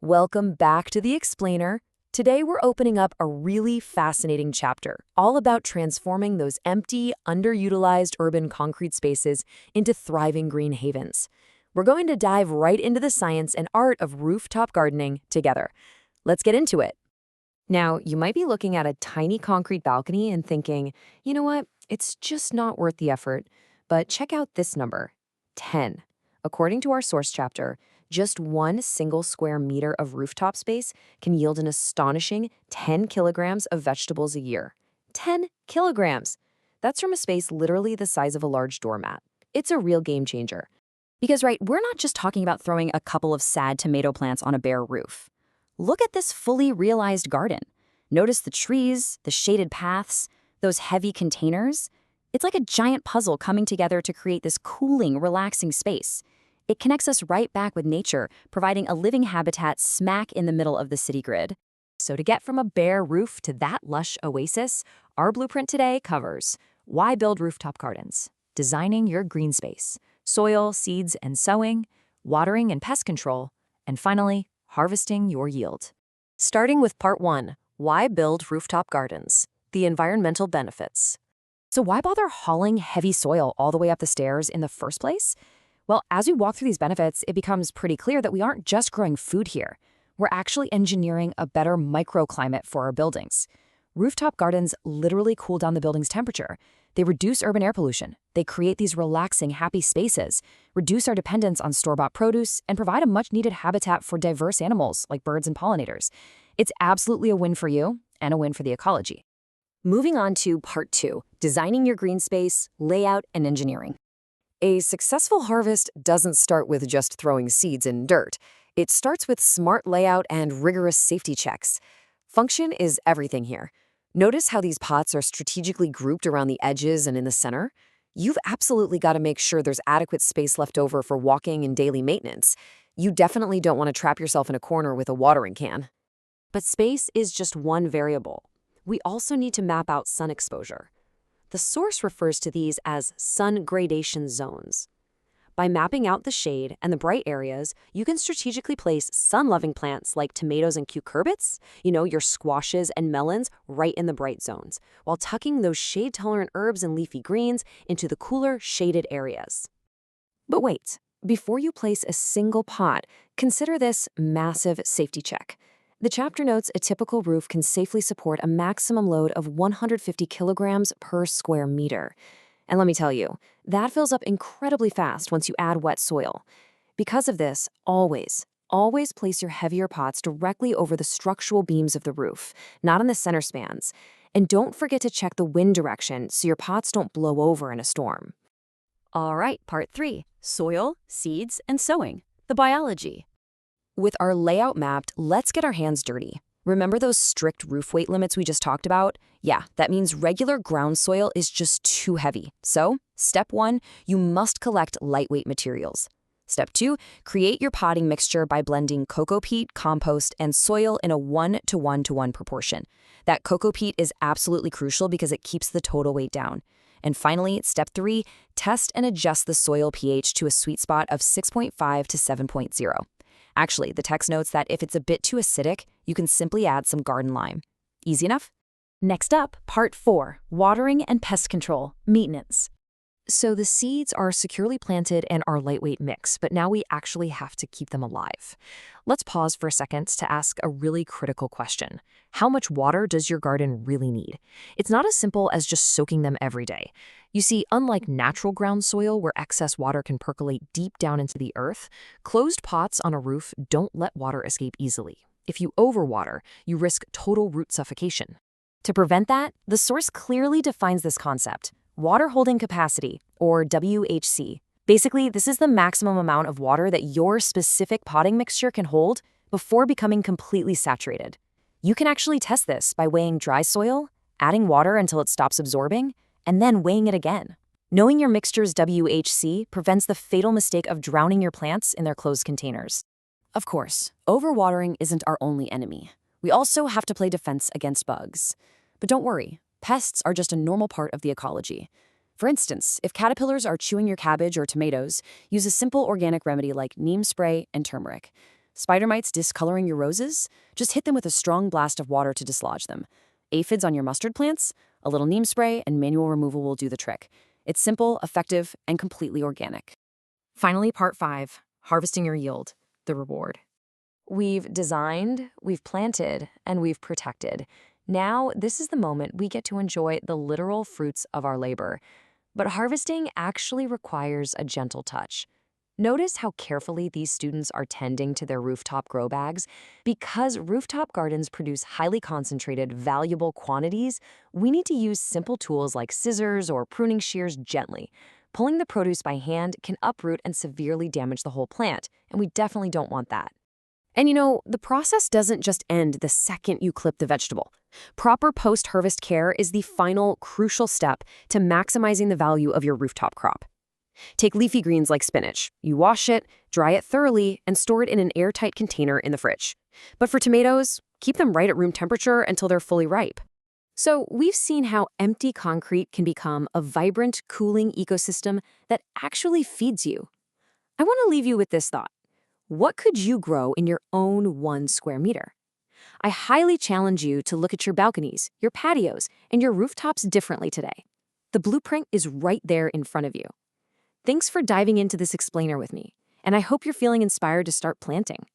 Welcome back to The Explainer. Today we're opening up a really fascinating chapter, all about transforming those empty, underutilized urban concrete spaces into thriving green havens. We're going to dive right into the science and art of rooftop gardening together. Let's get into it. Now, you might be looking at a tiny concrete balcony and thinking, you know what, it's just not worth the effort. But check out this number, 10. According to our source chapter, just one single square meter of rooftop space can yield an astonishing 10 kilograms of vegetables a year. 10 kilograms! That's from a space literally the size of a large doormat. It's a real game changer. Because, right, we're not just talking about throwing a couple of sad tomato plants on a bare roof. Look at this fully realized garden. Notice the trees, the shaded paths, those heavy containers. It's like a giant puzzle coming together to create this cooling, relaxing space. It connects us right back with nature, providing a living habitat smack in the middle of the city grid. So to get from a bare roof to that lush oasis, our blueprint today covers why build rooftop gardens, designing your green space, soil, seeds, and sowing, watering and pest control, and finally, harvesting your yield. Starting with part 1, why build rooftop gardens, the environmental benefits. So why bother hauling heavy soil all the way up the stairs in the first place? Well, as we walk through these benefits, it becomes pretty clear that we aren't just growing food here. We're actually engineering a better microclimate for our buildings. Rooftop gardens literally cool down the building's temperature. They reduce urban air pollution. They create these relaxing, happy spaces, reduce our dependence on store-bought produce, and provide a much-needed habitat for diverse animals like birds and pollinators. It's absolutely a win for you and a win for the ecology. Moving on to part 2, designing your green space, layout, and engineering. A successful harvest doesn't start with just throwing seeds in dirt. It starts with smart layout and rigorous safety checks. Function is everything here. Notice how these pots are strategically grouped around the edges and in the center? You've absolutely got to make sure there's adequate space left over for walking and daily maintenance. You definitely don't want to trap yourself in a corner with a watering can. But space is just one variable. We also need to map out sun exposure. The source refers to these as sun gradation zones. By mapping out the shade and the bright areas, you can strategically place sun-loving plants like tomatoes and cucurbits, your squashes and melons, right in the bright zones, while tucking those shade-tolerant herbs and leafy greens into the cooler, shaded areas. But wait, before you place a single pot, consider this massive safety check. The chapter notes a typical roof can safely support a maximum load of 150 kilograms per square meter. And let me tell you, that fills up incredibly fast once you add wet soil. Because of this, always place your heavier pots directly over the structural beams of the roof, not on the center spans. And don't forget to check the wind direction so your pots don't blow over in a storm. All right, part 3, soil, seeds, and sowing, the biology. With our layout mapped, let's get our hands dirty. Remember those strict roof weight limits we just talked about? Yeah, that means regular ground soil is just too heavy. So, step 1, you must collect lightweight materials. Step 2, create your potting mixture by blending coco peat, compost, and soil in a 1:1:1 proportion. That coco peat is absolutely crucial because it keeps the total weight down. And finally, step 3, test and adjust the soil pH to a sweet spot of 6.5 to 7.0. Actually, the text notes that if it's a bit too acidic, you can simply add some garden lime. Easy enough? Next up, part 4, watering and pest control, maintenance. So the seeds are securely planted in our lightweight mix, but now we actually have to keep them alive. Let's pause for a second to ask a really critical question. How much water does your garden really need? It's not as simple as just soaking them every day. You see, unlike natural ground soil where excess water can percolate deep down into the earth, closed pots on a roof don't let water escape easily. If you overwater, you risk total root suffocation. To prevent that, the source clearly defines this concept: water holding capacity, or WHC. Basically, this is the maximum amount of water that your specific potting mixture can hold before becoming completely saturated. You can actually test this by weighing dry soil, adding water until it stops absorbing, and then weighing it again. Knowing your mixture's WHC prevents the fatal mistake of drowning your plants in their closed containers. Of course, overwatering isn't our only enemy. We also have to play defense against bugs. But don't worry, pests are just a normal part of the ecology. For instance, if caterpillars are chewing your cabbage or tomatoes, use a simple organic remedy like neem spray and turmeric. Spider mites discoloring your roses? Just hit them with a strong blast of water to dislodge them. Aphids on your mustard plants? A little neem spray and manual removal will do the trick. It's simple, effective, and completely organic. Finally, part 5, harvesting your yield, the reward. We've designed, we've planted, and we've protected. Now, this is the moment we get to enjoy the literal fruits of our labor. But harvesting actually requires a gentle touch. Notice how carefully these students are tending to their rooftop grow bags. Because rooftop gardens produce highly concentrated, valuable quantities, we need to use simple tools like scissors or pruning shears gently. Pulling the produce by hand can uproot and severely damage the whole plant, and we definitely don't want that. And the process doesn't just end the second you clip the vegetable. Proper post-harvest care is the final, crucial step to maximizing the value of your rooftop crop. Take leafy greens like spinach. You wash it, dry it thoroughly, and store it in an airtight container in the fridge. But for tomatoes, keep them right at room temperature until they're fully ripe. So we've seen how empty concrete can become a vibrant, cooling ecosystem that actually feeds you. I want to leave you with this thought. What could you grow in your own 1 square meter? I highly challenge you to look at your balconies, your patios, and your rooftops differently today. The blueprint is right there in front of you. Thanks for diving into this explainer with me, and I hope you're feeling inspired to start planting.